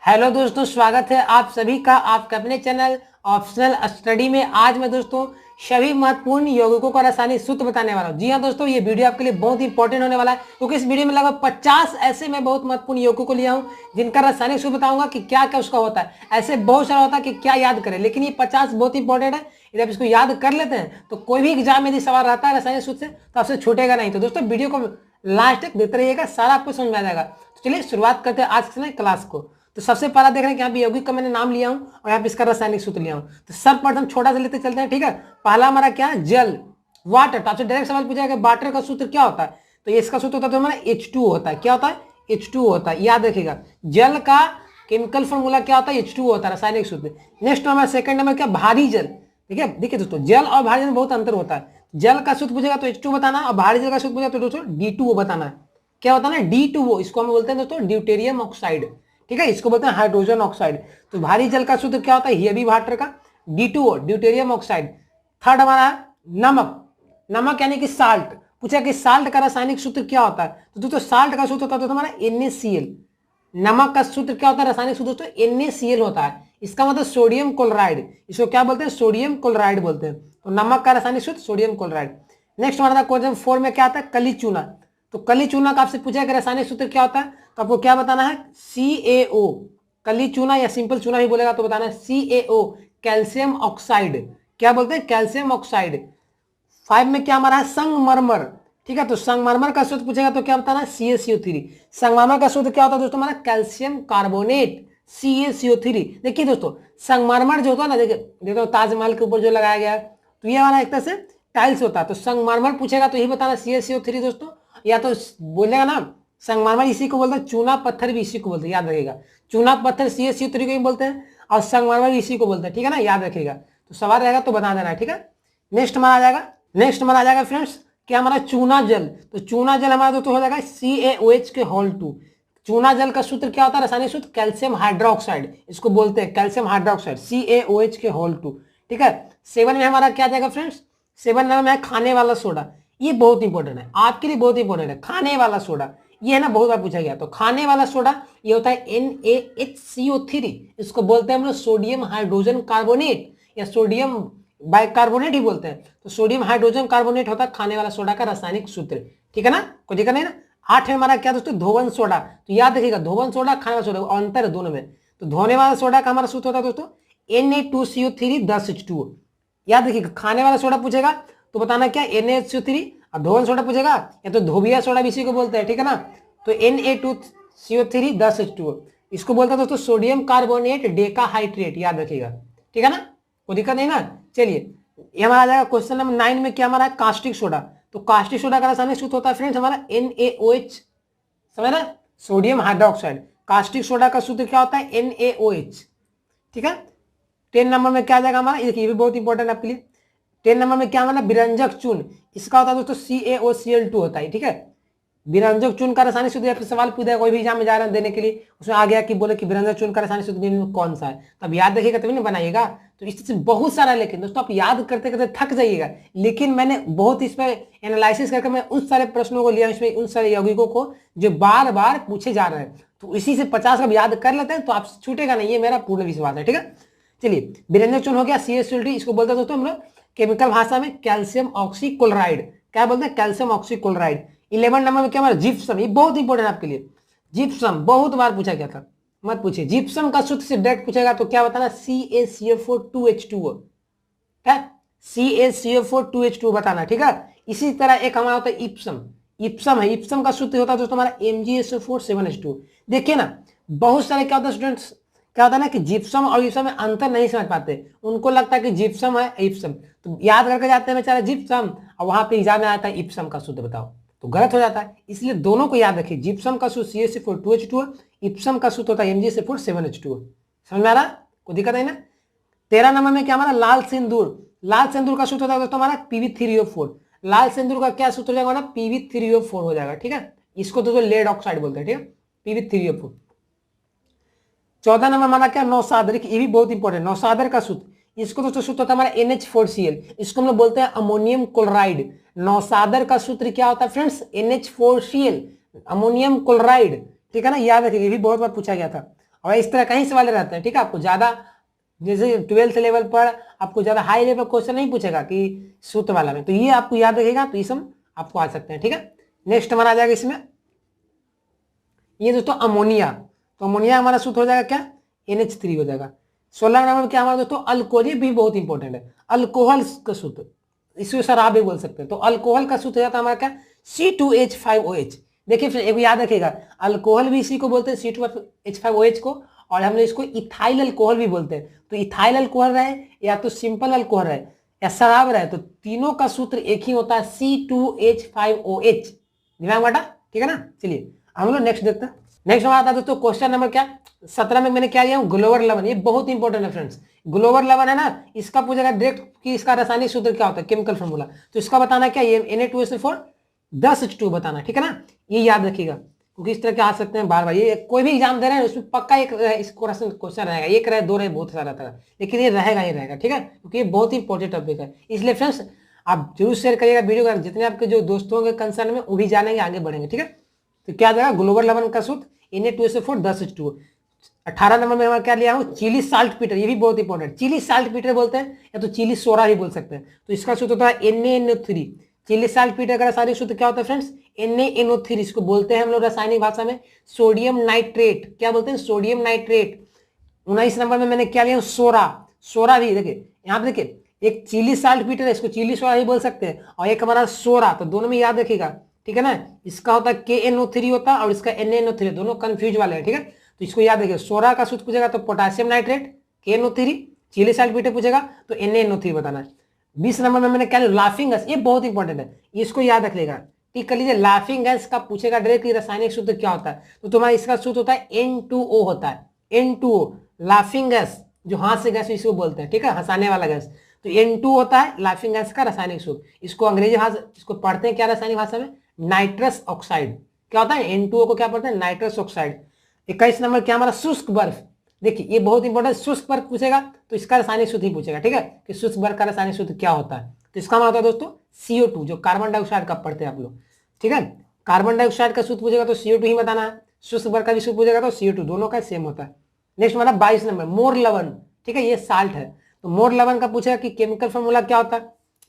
Hello दोस्तों, स्वागत है आप सभी का आपके अपने चैनल ऑप्शनल स्टडी में। आज मैं दोस्तों सभी महत्वपूर्ण यौगिकों का रासायनिक सूत्र बताने वाला हूं। जी हाँ दोस्तों, ये वीडियो आपके लिए बहुत ही इंपॉर्टेंट होने वाला है, क्योंकि इस वीडियो में लगभग 50 ऐसे मैं बहुत महत्वपूर्ण यौगिकों को लिया हूं जिनका रासायनिक सूत्र बताऊंगा कि क्या क्या उसका होता है। ऐसे बहुत सारा होता है कि क्या याद करें, लेकिन ये 50 बहुत इंपॉर्टेंट है। यदि आप इसको याद कर लेते हैं तो कोई भी एग्जाम में यदि सवाल रहता है रासायनिक सूत्र से तो आपसे छूटेगा नहीं। तो दोस्तों वीडियो को लास्ट तक देखते रहिएगा, सारा आपको समझ में आ जाएगा। तो चलिए शुरुआत करते हैं आज के क्लास को। तो सबसे पहला देख रहे हैं कि यहाँ पे यौगिक का मैंने नाम लिया हूं और यहाँ पे इसका रासायनिक सूत्र लिया हूं। तो सर्वप्रथम छोटा से लेते चलते हैं, ठीक है। पहला हमारा क्या है, जल, वाटर। तो आपसे डायरेक्ट सवाल पूछा जाएगा वाटर का सूत्र क्या होता है, तो इसका सूत्र होता है तो हमारा H2 होता है। क्या होता है, H2 होता है, याद रखिएगा। जल का केमिकल फॉर्मूला क्या होता है, H2 होता है, रासायनिक सूत्र। नेक्स्ट हमारा सेकंड नंबर क्या, भारी जल। ठीक है, देखिए दोस्तों, जल और भारी जल में बहुत अंतर होता है। जल का सूत्र पूछेगा तो H2 बताना, और भारी जल का सूत्र पूछेगा तो दोस्तों D2O बताना है। क्या होता है ना, D2O, इसको हम बोलते हैं दोस्तों ड्यूटेरियम ऑक्साइड। ठीक है, इसको बोलते हैं हाइड्रोजन ऑक्साइड। तो भारी जल का सूत्र क्या होता है, हेवी वाटर का, D2O, ड्यूटेरियम ऑक्साइड। थर्ड हमारा है नमक। नमक यानी कि साल्ट। पूछा कि साल्ट का रासायनिक सूत्र क्या होता है, तो दोस्तों साल्ट का सूत्र होता है हमारा NaCl। नमक का सूत्र क्या होता है, रासायनिक सूत्र दोस्तों NaCl होता है। इसका मतलब सोडियम क्लोराइड। इसको क्या बोलते हैं, सोडियम क्लोराइड बोलते हैं। तो नमक का रासायनिक सूत्र सोडियम क्लोराइड। नेक्स्ट हमारा क्वेश्चन 4 में क्या आता है, कली चूना। तो कली चूना का आपसे पूछा कि रासायनिक सूत्र क्या होता है, तो आपको क्या बताना है, CaO। कली चूना या सिंपल चूना भी बोलेगा तो बताना है CaO, कैल्शियम ऑक्साइड। क्या बोलते हैं, कैल्शियम ऑक्साइड। 5 में क्या हमारा है, संगमरमर। ठीक है, तो संगमरमर का सूत्र पूछेगा तो क्या बताना है, CaCO3। संगमरमर का सूत्र क्या होता है दोस्तों, हमारा कैल्शियम कार्बोनेट, CaCO3। देखिए दोस्तों, संगमरमर जो होता है ना, देखो ताजमहल के ऊपर जो लगाया गया है, तो ये हमारा एक तरह से टाइल्स होता है। तो संगमरमर पूछेगा तो यही बताना CaCO3 दोस्तों। या तो बोलेगा ना, संगमरमर इसी को बोलते हैं, चूना पत्थर भी इसी को बोलते हैं, याद रखिएगा। चूना पत्थर CaCO3 को ही बोलते हैं, और संगमरमर इसी को बोलते हैं। ठीक है ना, याद रखिएगा। तो सवाल रहेगा तो बता देना है, ठीक है। नेक्स्ट हमारा आ जाएगा फ्रेंड्स, क्या हमारा चूना जल। तो चूना जल हमारा दोस्तों हो जाएगा CaOH के होल 2। चूना जल का सूत्र क्या होता है, रासायनिक सूत्र कैल्शियम हाइड्रोक्साइड। इसको बोलते हैं कैल्शियम हाइड्रोक्साइड, CaOH के होल 2। ठीक है। 7 में हमारा क्या जाएगा फ्रेंड्स, 7 नंबर में खाने वाला सोडा। ये बहुत इंपॉर्टेंट है आपके लिए, बहुत इंपॉर्टेंट है। खाने वाला सोडा ये है ना, बहुत बार पूछा गया। तो खाने वाला सोडा ये होता है NaHCO3। इसको बोलते हैं हम लोग सोडियम हाइड्रोजन कार्बोनेट, या सोडियम बाइकार्बोनेट ही बोलते हैं। तो सोडियम हाइड्रोजन कार्बोनेट होता है खाने वाला सोडा का रासायनिक सूत्र। ठीक है ना, कोई दिक्कत नहीं ना। 8 में हमारा क्या दोस्तों, धोवन सोडा। तो याद रखिएगा, धोवन सोडा खाने वाला सोडा, अंतर है दोनों में। तो धोने वाला सोडा का हमारा सूत्र होता है दोस्तों Na2CO3 10H2O। याद रखिएगा, खाने वाला सोडा पूछेगा तो बताना क्या, NaHCO3। और धोवन सोडा पूछेगा या तो धोबिया सोडा भी इसी को बोलते हैं। ठीक है ना, तो Na2CO3 10H2O, इसको बोलते हैं दोस्तों सोडियम कार्बोनेट डेकाहाइड्रेट, याद रखिएगा। ठीक है ना, कोई दिक्कत नहीं ना। चलिए, ये हमारा आ जाएगा क्वेश्चन नंबर 9 में क्या हमारा है, कास्टिक सोडा। तो कास्टिक सोडा का रासायनिक सूत्र होता है फ्रेंड्स हमारा NaOH, समझ ना, सोडियम हाइड्रोक्साइड। कास्टिक सोडा का सूत्र क्या होता है, NaOH। ठीक है। 10 नंबर में क्या आ जाएगा हमारा, ये भी बहुत इंपॉर्टेंट आपके लिए। 10 नंबर में क्या हमारा, विरंजक चून। इसका होता है दोस्तों CaOCl2 होता है। ठीक है, विरंजक चून का रासायनिक सूत्र आपसे सवाल पूछा, कोई भी एग्जाम में जा रहे हैं देने के लिए, उसमें आ गया कि बोले कि विरंजक चून का रासायनिक सूत्र निम्न में कौन सा है, तब याद रखिएगा तभी नहीं बनाइएगा। तो इससे बहुत सारा, लेकिन दोस्तों आप याद करते करते थक जाइएगा। लेकिन मैंने बहुत इस पर एनालिसिस करके मैं उन सारे प्रश्नों को लिया, इसमें उन सारे यौगिकों को जो बार बार पूछे जा रहे हैं, तो इसी से 50 का याद कर लेते हैं तो आप छूटेगा नहीं, ये मेरा पूर्ण विश्वास है। ठीक है, चलिए, विरंजक चून हो गया CaCl2, इसको बोलते हैं दोस्तों हम लोग केमिकल भाषा में कैल्शियम ऑक्सीक्लोराइड। क्या बोलते हैं, कैल्शियम ऑक्सीक्लोराइड। 11 नंबर में क्या हमारा, जिप्सम। ये बहुत इंपॉर्टेंट है आपके लिए, जिप्सम बहुत बार पूछा गया था, मत पूछिए। जिप्सम का सूत्र से डायरेक्ट पूछेगा तो क्या बताना, CaCO4 2H2O है, CaCO4 2H2O बताना। ठीक है, इसी तरह एक हमारा होता है इप्सम। इप्सम है, इप्सम का सूत्र होता है दोस्तों हमारा MgSO4 7H2O। देखिए ना, बहुत सारे क्या होता है स्टूडेंट्स, क्या होता है ना कि जिप्सम और इप्सम में अंतर नहीं समझ पाते, उनको लगता है कि जिप्सम है इप्सम, तो याद करके जाते हैं बेचारा जिप्सम, और वहां पे एग्जाम में आता है इप्सम का सूत्र बताओ, तो गलत हो जाता है। इसलिए दोनों को याद रखिए, जिप्सम का सूत्र CaCO4 2H2O, इप्सम का सूत्र होता है MgSO4 7H2O। समझ में आ रहा, कोई दिक्कत नहीं ना। 13 नंबर में क्या हमारा, लाल सिंदूर। लाल सिंदूर का सूत्र होता है दोस्तों हमारा Pb3O4। लाल सिंदूर का क्या सूत्र हो जाएगा हमारा, Pb3O4 हो जाएगा। ठीक है, इसको दोस्तों लेड ऑक्साइड बोलते हैं। ठीक है, Pb3O4। 14 नंबर हमारा क्या, नौसादर। ये भी बहुत इंपॉर्टेंट, नौसादर का सूत्र, इसको दोस्तों सूत्र होता है हमारा NH4Cl, इसको हम लोग बोलते हैं अमोनियम क्लोराइड। नौसादर का सूत्र क्या होता है फ्रेंड्स, NH4Cl, अमोनियम क्लोराइड। ठीक है ना, याद रखिए, ये भी बहुत बार पूछा गया था। और इस तरह कहीं सवाल रहते हैं, ठीक है। आपको ज्यादा जैसे 12th लेवल पर आपको ज्यादा हाई लेवल क्वेश्चन नहीं पूछेगा कि सूत्र वाला में, तो ये आपको याद रखेगा, तो ये सब आपको आ सकते हैं, ठीक है। नेक्स्ट हमारा आ जाएगा इसमें ये दोस्तों अमोनिया। तो अमोनिया हमारा सूत्र हो जाएगा क्या, NH3 हो जाएगा। 16 नंबर में क्या हमारा दोस्तों अल्कोहल, ये भी बहुत इंपॉर्टेंट है, अल्कोहल का सूत्र, इसको शराब भी बोल सकते हैं। तो अल्कोहल का सूत्र जाता है हमारा क्या, C2H5OH। देखिए फिर एक याद रखिएगा, अल्कोहल भी इसी को बोलते हैं C2H5OH को, और हमने इसको इथाइल अल्कोहल भी बोलते हैं। तो इथाइल अल्कोहल रहे या तो सिंपल अल्कोहल रहे या शराब रहे, तो तीनों का सूत्र एक ही होता है, C2H5OH। दिमाग बांटा, ठीक है ना। चलिए हम लोग नेक्स्ट देखते हैं। नेक्स्ट हमारा आता है दोस्तों क्वेश्चन नंबर क्या 17 में मैंने क्या लिया हूँ, ग्लोबल लवन। ये बहुत इंपॉर्टेंट है फ्रेंड्स, ग्लोबल लवन है ना, इसका पूछेगा डायरेक्ट कि इसका रासायनिक सूत्र क्या होता है, केमिकल फॉर्मूला। तो इसका बताना क्या, ये Na2SO4 10H2 बताना, ठीक है ना। ये याद रखिएगा क्योंकि इस तरह के आ सकते हैं बार बार, ये कोई भी एग्जाम दे रहे हैं उसमें पक्का एक इस क्वेश्चन रहेगा, एक रहे दो रहे बहुत सारा तरह, लेकिन ये रहेगा ही रहेगा, ठीक है, क्योंकि ये बहुत ही इंपॉर्टेंट टॉपिक है। इसलिए फ्रेंड्स आप जरूर शेयर करिएगा वीडियो का, जितने आपके जो दोस्तों के कंसर्न में वो भी जानेंगे, आगे बढ़ेंगे, ठीक है। तो क्या देगा ग्लोबल लवन का सूत्र Na2SO4 10H2। 18 नंबर में हमारा क्या लिया हूँ, चिली साल्ट पीटर, ये भी बहुत इंपॉर्टेंट, चिली साल्ट पीटर बोलते हैं या तो चिली सोडा भी बोल सकते हैं। तो इसका सूत्र होता है NaNO3। चिली साल्ट पीटर का रासायनिक सूत्र क्या होता है फ्रेंड्स, NaNO3। इसको बोलते हैं हम लोग रासायनिक भाषा में सोडियम नाइट्रेट, क्या बोलते हैं, सोडियम नाइट्रेट। 19 नंबर में मैंने क्या लिया, सोरा। सोरा भी देखिए यहाँ पे देखिए, एक चिली साल्ट पीटर है, इसको चिली सोडा ही बोल सकते हैं, और एक हमारा सोरा, तो दोनों में याद रखिएगा, ठीक है ना। इसका होता है KNO3 होता है और इसका NaNO3, दोनों कंफ्यूज वाले हैं, ठीक है। तो इसको याद रखिए, सोरा का सूत्र पूछेगा तो potassium nitrate KNO3, Chile saltpetre पूछेगा तो NaNO3 बताना है। 20 नंबर में मैंने क्या लिया, लाफिंग गैस, ये बहुत इंपॉर्टेंट है, इसको याद रख लेगा, ठीक कर लीजिए। लाफिंग गैस का पूछेगा डायरेक्ट रासायनिक सूत्र क्या होता है, तो तुम्हारा इसका सूत्र होता है N2O होता है, N2O। लाफिंग गैस जो हाथ से गैस इसको बोलते हैं, ठीक है, हंसाने वाला गैस, तो N2 होता है लाफिंग गैस का रासायनिक सूत्र। इसको अंग्रेजी भाषा इसको पढ़ते हैं क्या रासायनिक भाषा में, नाइट्रस ऑक्साइड। क्या होता है N2O को क्या पढ़ते हैं, नाइट्रस ऑक्साइड। 21 नंबर क्या हमारा शुष्क बर्फ, देखिए ये बहुत इंपॉर्टेंट, शुष्क बर्फ पूछेगा तो इसका रासायनिक सूत्र ही पूछेगा, ठीक है, कि शुष्क बर्फ का रासायनिक सूत्र क्या होता है। तो इसका मतलब होता है दोस्तों CO2, जो कार्बन डाइऑक्साइड का पढ़ते हैं आप लोग, ठीक है। कार्बन डाइऑक्साइड का सूत्र पूछेगा तो CO2 ही बताना है, शुष्क बर्फ का भी सूत्र पूछेगा तो CO2, दोनों का सेम होता है। नेक्स्ट हमारा 22 नंबर मोर लवन, ठीक है, ये साल्ट है, तो मोर लवन का पूछेगा कि केमिकल फॉर्मूला क्या होता है,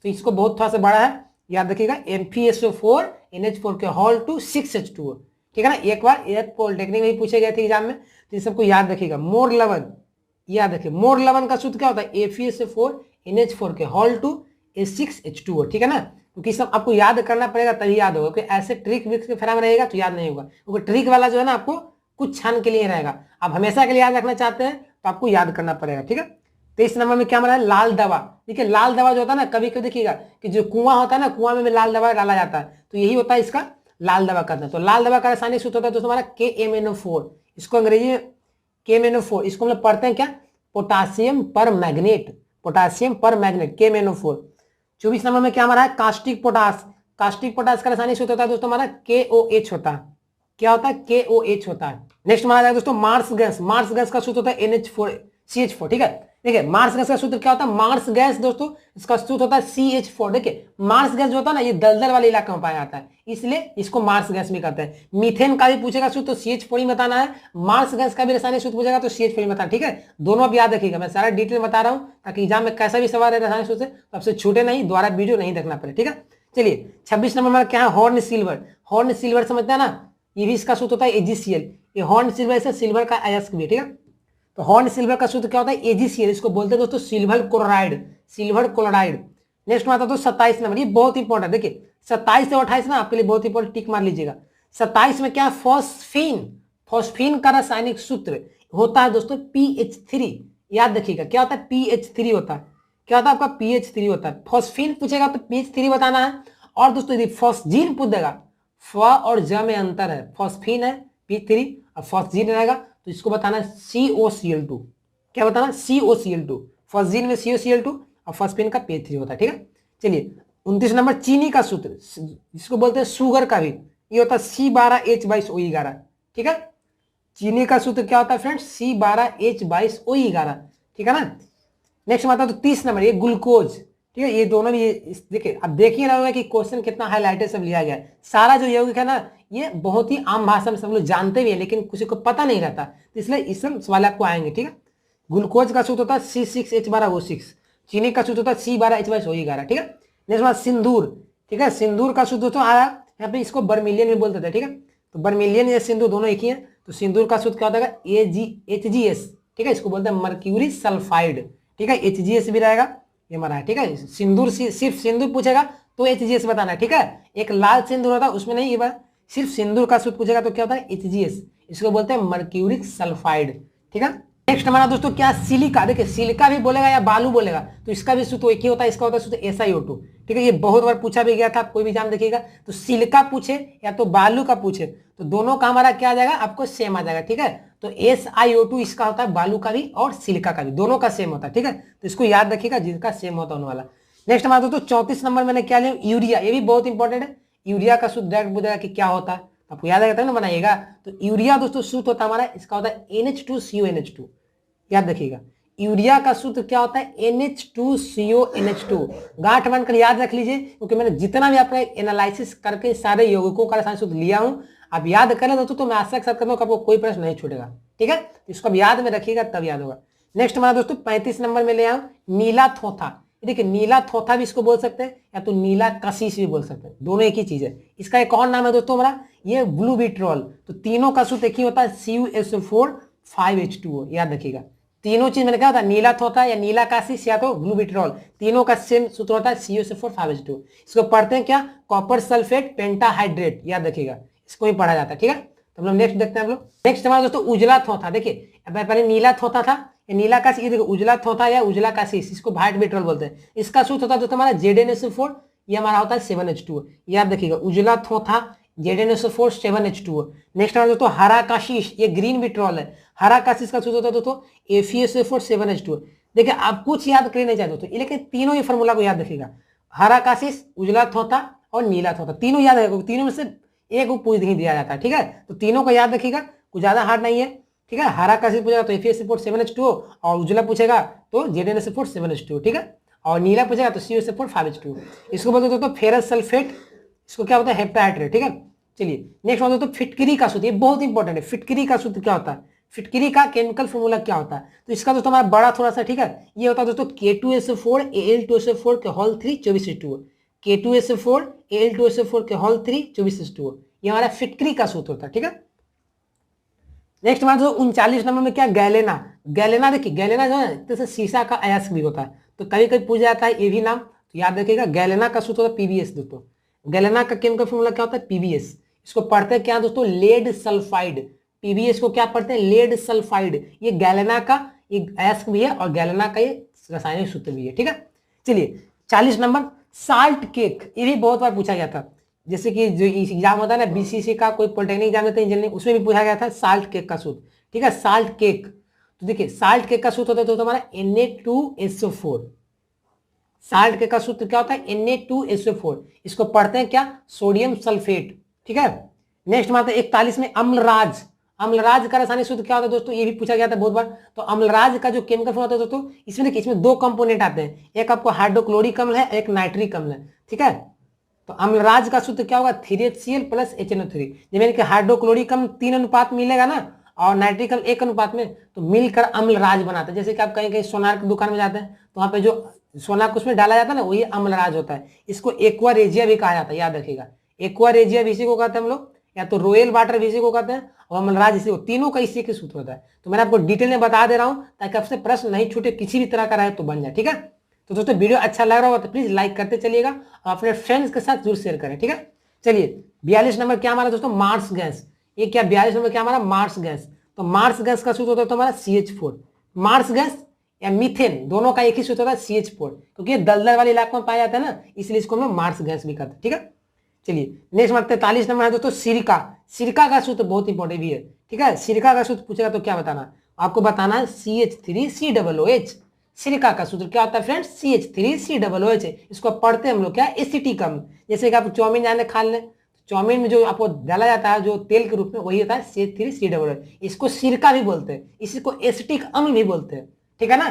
तो इसको बहुत थोड़ा सा बड़ा है, याद रखिएगा MpSO4 NH4 के होल टू 6H2O, ठीक है ना। एक बार एक पॉलिटेक्निक में पूछे गए थे एग्जाम में, तो इन सबको याद रखिएगा। मोर लवन याद रखिए, मोर लवन का सूत्र क्या होता है, FeSO4 NH4 के होल टू 6H2O, ठीक है ना। क्योंकि सब आपको याद करना पड़ेगा तभी याद होगा, क्योंकि ऐसे ट्रिक विक्स के फैरा में रहेगा तो याद नहीं होगा, क्योंकि ट्रिक वाला जो है ना आपको कुछ क्षण के लिए रहेगा, आप हमेशा के लिए याद रखना चाहते हैं तो आपको याद करना पड़ेगा, ठीक है। 23 नंबर में क्या हमारा है, लाल दवा। देखिए लाल दवा जो होता है ना, कभी कभी देखिएगा कि जो कुआं होता है ना, कुआं में लाल दवा डाला जाता है, तो यही होता है इसका लाल दवा करना। तो लाल दवा का रासायनिक सूत्र होता है दोस्तों हमारा KMnO4, इसको अंग्रेजी में KMnO4, इसको हम लोग पढ़ते हैं क्या, पोटासियम पर मैग्नेट, पोटासियम पर मैग्नेट KMnO4। 24 नंबर में क्या हमारा है, कास्टिक पोटास। कास्टिक पोटास का रासायनिक सूत्र होता है दोस्तों हमारा KOH होता है, क्या होता है, KOH होता है। नेक्स्ट हमारा है दोस्तों मार्स गैस। मार्स गैस का सूत्र होता है CH4, ठीक है। देखिए मार्स गैस का सूत्र क्या होता है, मार्स गैस दोस्तों इसका सूत्र होता है CH4। देखिए मार्स गैस जो होता है ना, ये दलदल वाले इलाके में पाया जाता है, इसलिए इसको मार्स गैस भी कहते हैं। मीथेन का भी पूछेगा सूत्र तो CH4 ही बताना है, मार्स गैस का भी रासायनिक सूत्र पूछेगा तो CH4 ही बताना, ठीक है। दोनों आप याद रखिएगा, मैं सारा डिटेल बता रहा हूँ ताकि एग्जाम में कैसा भी सवाल है रासायनिक सूत्र तो आपसे छूटे नहीं, दोबारा वीडियो नहीं देखना पड़े, ठीक है। चलिए 26 नंबर में क्या है, हॉर्न सिल्वर। हॉर्न सिल्वर समझते हैं ना, ये भी इसका सूत्र होता है AgCl। ये हॉर्न सिल्वर से सिल्वर का अयस्क भी, ठीक है। तो हॉर्न सिल्वर का सूत्र क्या होता है, AgCl, इसको बोलते हैं दोस्तों silver chloride, silver chloride. Next में आता है तो 27 नंबर, ये बहुत इंपॉर्टेंट, देखिए 27 से 28 ना आपके लिए बहुत इंपॉर्टेंट, टिक मार लीजिएगा। 27 में क्या है, फॉस्फीन। फॉस्फीन का रासायनिक सूत्र होता है दोस्तों PH3, याद रखिएगा क्या होता है, PH3 होता है, क्या होता है आपका PH3 होता है। फॉस्फीन पूछेगा तो PH3 बताना है। और दोस्तों यदि फॉस्जीन पूछ देगा, फ और ज में अंतर है, फॉस्फीन है P3 और फॉस्जीन रहेगा तो इसको बताना है COCl2, क्या बताना, COCl2। फॉस्जीन में COCl2 और फॉस्फीन का PH3 होता है, ठीक है। चलिए 29 नंबर चीनी का सूत्र, जिसको बोलते हैं शुगर का भी, ये होता है C12H22O11, ठीक है। चीनी का सूत्र क्या होता है फ्रेंड्स, C12H22O11, ठीक है ना। नेक्स्ट आता है तो 30 नंबर, ये ग्लूकोज। ठीक है, ये दोनों भी देखिए, अब देखिए रहा होगा कि क्वेश्चन कितना हाईलाइटेड सब लिया गया है। सारा जो यौगिक है ना, ये बहुत ही आम भाषा में सब लोग जानते भी है, लेकिन किसी को पता नहीं रहता, तो इसलिए इस सवाल आपको आएंगे। ठीक है, ग्लूकोज का सूत्र होता है C6H12O6, चीनी का सूत्र होता है C12H22O11। ठीक है, नेक्स्ट बात सिंदूर। ठीक है, सिंदूर का सूत्र तो आया यहाँ पे, इसको बर्मिलियन भी बोलते थे। ठीक है, तो बर्मिलियन या सिंदूर दोनों एक ही है, तो सिंदूर का सूत्र क्या होता है HGS। ठीक है, इसको बोलते हैं मर्क्यूरी सल्फाइड। ठीक है, HGS भी रहेगा, ये हमारा है। ठीक है, सिंदूर सिर्फ सिंदूर पूछेगा तो HGS बताना है। ठीक है, एक लाल सिंदूर होता है उसमें नहीं, ये बात सिर्फ सिंदूर का सूत्र पूछेगा तो क्या होता है HGS, इसको बोलते हैं मर्क्यूरिक सल्फाइड। ठीक है, नेक्स्ट हमारा दोस्तों क्या, सिलिका। देखिए सिलिका भी बोलेगा या बालू बोलेगा तो इसका भी सूत्र एक ही होता है, इसका होता है सूत्र SiO2। ठीक है, ये बहुत बार पूछा भी गया था, कोई भी एग्जाम देखिएगा तो सिलिका पूछे या तो बालू का पूछे तो दोनों का हमारा क्या आ जाएगा, आपको सेम आ जाएगा। ठीक है, तो SiO2 इसका होता है बालू का भी और सिलिका का भी, दोनों का सेम होता है। ठीक है, तो इसको याद रखिएगा जिसका सेम होता होने वाला। नेक्स्ट हमारा दोस्तों 34 नंबर मैंने क्या लिया, यूरिया। ये भी बहुत इंपॉर्टेंट है, यूरिया का सूत्र डायरेक्ट पूछेगा कि क्या होता है, आपको याद आएगा ना बनाइएगा। तो यूरिया दोस्तों सूत्र होता है हमारा, इसका होता है NH2CONH2। याद रखिएगा, यूरिया का सूत्र क्या होता है NH2CONH2। गांठ बनकर याद रख लीजिए, क्योंकि मैंने जितना भी आपका एनालिसिस करके सारे यौगिकों का रसायन सूत्र लिया हूं, आप याद कर ले दोस्तों, तो मैं आशा के साथ करता हूं कि आपको कोई प्रश्न नहीं छूटेगा। ठीक है, तो इसको अब याद में रखिएगा तब याद होगा। नेक्स्ट हमारा दोस्तों 35 नंबर में ले आऊं, नीला थोथा। देखिए नीला थोथा भी इसको बोल सकते हैं या तो नीला कशिश भी बोल सकते हैं, दोनों एक ही चीज है। इसका एक और नाम है दोस्तों हमारा, ये ब्लू विट्रोल। तो तीनों का सूत्र एक ही होता है CuSO4 5H2O। याद रखिएगा, तीनों चीज मैंने कहा था, नीला थोथा या नीला काशिश या तो ब्लू विट्रोल, तीनों का सेम सूत्र होता है CuSO4 5H2O। इसको पढ़ते हैं क्या, कॉपर सल्फेट पेंटाहाइड्रेट। याद रखिएगा, इसको ही पढ़ा जाता है। ठीक है, तो हम लोग नेक्स्ट देखते हैं। हम लोग नेक्स्ट हमारा दोस्तों उजला थोथा। देखिए पहले नीला थोथा था, नीला काशिश, ये देखो उजला थोथा या उजला काशिश, इसको व्हाइट विट्रोल बोलते हैं। इसका सूत्र होता है दोस्तों हमारा ZnSO4, ये हमारा होता है 7H2O। याद रखिएगा, उजला थोथा ZnSO4 7H2O। नेक्स्ट हमारा दोस्तों हरा काशिश, ये ग्रीन विट्रोल है, हरा काशिश का सूत्र होता है दोस्तों FeSO4 7H2O। देखिए आप कुछ याद करना नहीं चाहते दोस्तों, लेकिन तीनों ही फॉर्मूला को याद रखिएगा, हरा काशिश, उजला थोथा और नीला थोथा, तीनों याद रखिएगा, तीनों में से एक को पूछ नहीं दिया जाता है। ठीक है, तो तीनों को याद रखिएगा, कुछ ज्यादा हार्ड नहीं है। ठीक है, हरा काशिश पूछेगा तो FeSO4 7H2O, और उजला पूछेगा तो ZnSO4 7H2O। ठीक है, और नीला पूछेगा तो CuSO4 5H2O। इसको बोलते दोस्तों फेरस सल्फेट, इसको क्या होता है हेप्टाहाइड्रेट। ठीक है, चलिए नेक्स्ट बात दोस्तों फिटकरी का सूत्र, ये बहुत इंपॉर्टेंट है। फिटकरी का सूत्र क्या होता है, फिटकरी का केमिकल फॉर्मूला क्या होता है, तो इसका दोस्तों हमारा बड़ा थोड़ा सा। ठीक है, ये होता है दोस्तों K2SO4 Al2SO4 के होल 3 24H2O, K2SO4 Al2SO4 के होल 3 24H2O, ये हमारा फिटकरी का सूत्र होता है। ठीक है, नेक्स्ट हमारा दोस्तों 39 नंबर में क्या, गैलेना। गैलेना देखिए, गैलेना जो है जैसे शीशा का अयस्क भी होता है, तो कभी कभी पूछ जाता है ये भी नाम, तो याद रखिएगा गैलेना का सूत्र होता है PbS। दोस्तों गैलेना का केमिकल फॉर्मूला क्या होता है PbS। इसको पढ़ते हैं क्या दोस्तों, लेड सल्फाइड। PbS को क्या पढ़ते हैं, लेड सल्फाइड। ये गैलेना का एक अयस्क भी है और गैलेना का ये रासायनिक सूत्र भी है। ठीक है, चलिए 40 नंबर साल्ट केक, ये भी बहुत बार पूछा गया था। जैसे कि जो एग्जाम होता है ना BCC का, कोई पॉलिटेक्निक एग्जाम देते हैं इंजीनियरिंग, उसमें भी पूछा गया था साल्ट केक का सूत्र। ठीक है, साल्ट केक, तो देखिए साल्ट केक का सूत्र होता है तो हमारा Na2SO4। साल्ट केक का सूत्र क्या होता है Na2SO4। इसको पढ़ते हैं क्या, सोडियम सल्फेट। ठीक है, नेक्स्ट बात है 41 में अम्लराज। अम्लराज का रासायनिक सूत्र क्या होता है दोस्तों, ये भी पूछा गया था बहुत बार। तो अम्लराज का जो केमिकल फॉर्मूला होता है दोस्तों, इसमें देखिए इसमें दो कंपोनेंट आते हैं, एक आपको हाइड्रोक्लोरिक अम्ल है, एक नाइट्रिक अम्ल है। ठीक है, तो अम्लराज का सूत्र क्या होगा 3HCl + HNO3। जब कि हाइड्रोक्लोरिक अम्ल 3 अनुपात मिलेगा ना और नाइट्रिक अम्ल 1 अनुपात में, तो मिलकर अम्लराज बनाते हैं। जैसे कि आप कहीं कहीं सोनार की दुकान में जाते हैं तो वहाँ पे जो सोना को उसमें डाला जाता है ना, वही अम्लराज होता है। इसको एक्वा रेजिया भी कहा जाता है, याद रखिएगा। एक्वा रेजिया भी इसी को कहते हैं हम लोग, या तो रॉयल वाटर भी इसी को कहते हैं, और अम्लराज इसी को, तीनों का इसी के सूत्र होता है। तो मैंने आपको डिटेल में बता दे रहा हूँ ताकि आपसे प्रश्न नहीं छूटे, किसी भी तरह का रहे तो बन जाए। ठीक है, तो दोस्तों वीडियो अच्छा लग रहा होगा तो प्लीज लाइक करते चलिएगा और अपने फ्रेंड्स के साथ जरूर शेयर करें। ठीक है, चलिए 42 नंबर क्या हमारा दोस्तों, मार्स गैस। ये क्या 42 नंबर क्या हमारा, मार्स गैस। तो मार्स गैस का सूत्र होता है तो हमारा CH4। मार्स गैस या मीथेन, दोनों का एक ही सूत्र होता है CH4, क्योंकि ये दलदल वाले इलाके में पाया जाता है ना, इसलिए इसको हम लोग मार्स गैस भी कहते हैं। ठीक है, चलिए नेक्स्ट नंबर 43 नंबर है दोस्तों सिरका। सिरका का सूत्र बहुत इंपॉर्टेंट भी है। ठीक है, सिरका का सूत्र पूछेगा तो क्या बताना, आपको बताना है CH3COOH। सिरका का सूत्र क्या होता है फ्रेंड्स, CH3COOH। इसको पढ़ते हैं हम लोग क्या, एसिटिक अम्ल। जैसे कि आप चाउमीन जाने खा लें, चाउमीन में जो आपको डाला जाता है जो तेल के रूप में, वही होता है CH3COOH। इसको सिरका भी बोलते हैं, इसी को एसिटिक अम्ल भी बोलते हैं। ठीक है ना,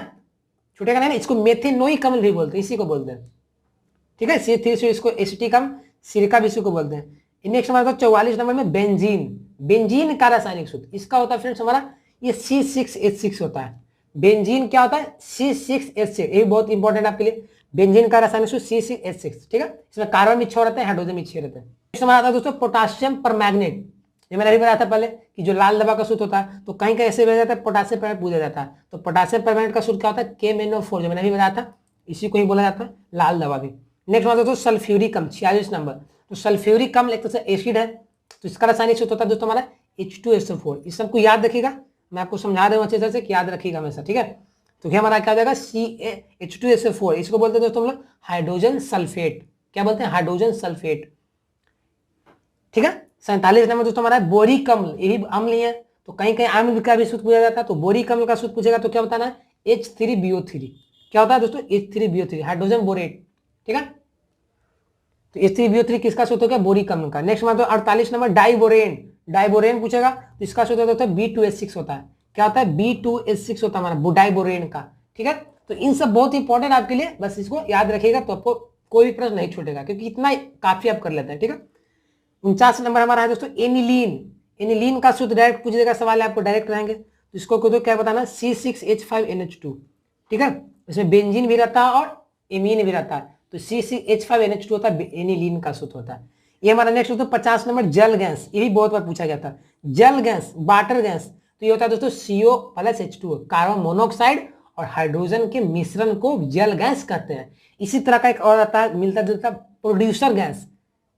छूटेगा नहीं ना, इसको मेथेनोइक अम्ल भी बोलते हैं, इसी को बोलते हैं, ठीक है। C3 इसको एसिटिक अम्ल, सिरका भी इसी को बोलते हैं। नेक्स्ट हमारा 44 नंबर में बेंजीन। बेंजीन का रासायनिक सूत्र इसका होता है फ्रेंड्स हमारा ये C6H6 होता है। बेंजीन क्या होता है? C6H6, ये बहुत इंपॉर्टेंट आपके लिए। बेंजीन का रासायनिक सूत्र C6H6, ठीक है। इसमें कार्बन भी 6 रहते हैं, हाइड्रोजन भी 6 रहते हैं। नेक्स्ट हमारा आता है दोस्तों पोटासियम परमैंगनेट। ये मैंने अभी बताया था पहले कि जो लाल दवा का सूत्र होता है, तो कहीं कहीं ऐसे बताया जाता है पोटासियम परमैंगनेट पूछा जाता है। तो पोटासियम परमैंगनेट का सूत्र क्या होता है? KMnO4, जो मैंने अभी बताया था, इसी को ही बोला जाता है लाल दवा भी। नेक्स्ट हमारा दोस्तों सल्फ्यूरिक अम्ल, 46 नंबर। तो सल्फ्यूरिक अम्ल एक तरह से एसिड है, तो इसका रासायनिक सूत्र होता है दोस्तों हमारा H2SO4। इस सबको याद रखिएगा, मैं आपको समझा रहा हूँ अच्छे तरह से कि याद रखिएगा हमेशा, ठीक है। तो क्या हमारा क्या हो जाएगा? H2SO4, इसको बोलते हैं दोस्तों हम लोग हाइड्रोजन सल्फेट। क्या बोलते हैं? हाइड्रोजन सल्फेट, ठीक है। 47 नंबर दोस्तों हमारा बोरिक अम्ल, ये भी अम्ल ही है, तो कहीं कहीं अम्ल का भी सूत्र पूछा जाता है। तो बोरिक अम्ल का सूत्र पूछेगा तो क्या बताना है? H3BO3। क्या होता है दोस्तों? H3BO3, हाइड्रोजन बोरेट, ठीक है। तो H3BO3 किसका सूत्र हो गया? बोरिक अम्ल का। नेक्स्ट हमारा 48 नंबर डाइबोरेन। डाइबोरेन पूछेगा तो इसका सूत्र होता है B2H6 होता है। क्या होता है? B2H6 होता है हमारा डाइबोरेन का, ठीक है। तो इन सब बहुत इंपॉर्टेंट आपके लिए, बस इसको याद रखिएगा तो आपको कोई भी प्रश्न नहीं छूटेगा, क्योंकि इतना काफी आप कर लेते हैं, ठीक है। 49 नंबर हमारा है दोस्तों एनिलीन। एनिलीन का सूत्र डायरेक्ट पूछ देगा, सवाल है आपको डायरेक्ट रहेंगे, तो इसको तो क्या बताना? C6H5NH2, ठीक है। इसमें बेंजीन भी रहता है और एमीन भी रहता है, तो C6H5NH2 होता है, एनिलीन का सूत्र होता है। ये हमारा नेक्स्ट दोस्तों 50 नंबर जल गैस। ये भी बहुत बार पूछा गया था, जल गैस, वाटर गैस। तो ये होता है दोस्तों CO+H2, कार्बन मोनोऑक्साइड और हाइड्रोजन के मिश्रण को जल गैस कहते हैं। इसी तरह का एक और आता है मिलता जुलता प्रोड्यूसर गैस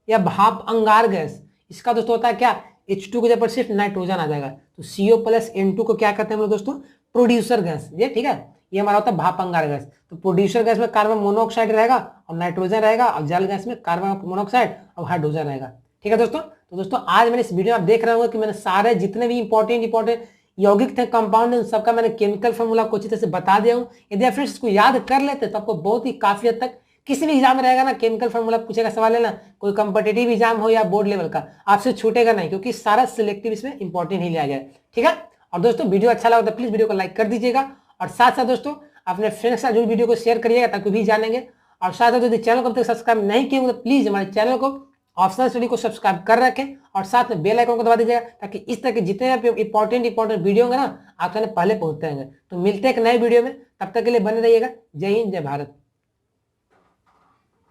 या भाप अंगार गैस। इसका दोस्तों होता है क्या? H2 के जगह पर सिर्फ नाइट्रोजन आ जाएगा, तो CO+N2 को क्या कहते हैं हम लोग दोस्तों? प्रोड्यूसर गैस, ये ठीक है। ये हमारा होता है भाप अंगार गैस। तो प्रोड्यूसर गैस में कार्बन मोनोऑक्साइड रहेगा और नाइट्रोजन रहेगा, और जल गैस में कार्बन मोनोऑक्साइड और हाइड्रोजन रहेगा, ठीक है दोस्तों। तो दोस्तों आज मैंने इस वीडियो में आप देख रहे होंगे कि मैंने सारे जितने भी इंपॉर्टेंट यौगिक थे, कंपाउंड, उन सबका मैंने केमिकल फॉर्मूला को अच्छी तरह से बता दिया हूँ। यदि आप फ्रेंड्स इसको याद कर लेते तो आपको बहुत ही काफी हद तक किसी भी एग्जाम में रहेगा ना, केमिकल फॉर्मूला पूछेगा सवाल है ना, कोई कंपिटिटिव एग्जाम हो या बोर्ड लेवल का, आपसे छूटेगा नहीं, क्योंकि सारा सिलेक्टिव इसमें इंपॉर्टेंट ही लिया गया है, ठीक है। और दोस्तों वीडियो अच्छा लगा तो प्लीज वीडियो को लाइक कर दीजिएगा, और साथ साथ दोस्तों अपने फ्रेंड्स के साथ जो वीडियो को शेयर करिएगा ताकि भी जानेंगे। और साथ साथ यदि चैनल को अब तक सब्सक्राइब नहीं किए तो प्लीज हमारे चैनल को ऑप्शनल स्टडी को सब्सक्राइब कर रखें, और साथ में बेल आइकन को दबा दीजिएगा, ताकि इस तरह के जितने भी इंपॉर्टेंट वीडियो होंगे ना आपके पहले पहुंचते रहेंगे। तो मिलते हैं एक नए वीडियो में, तब तक के लिए बने रहिएगा। जय हिंद, जय भारत।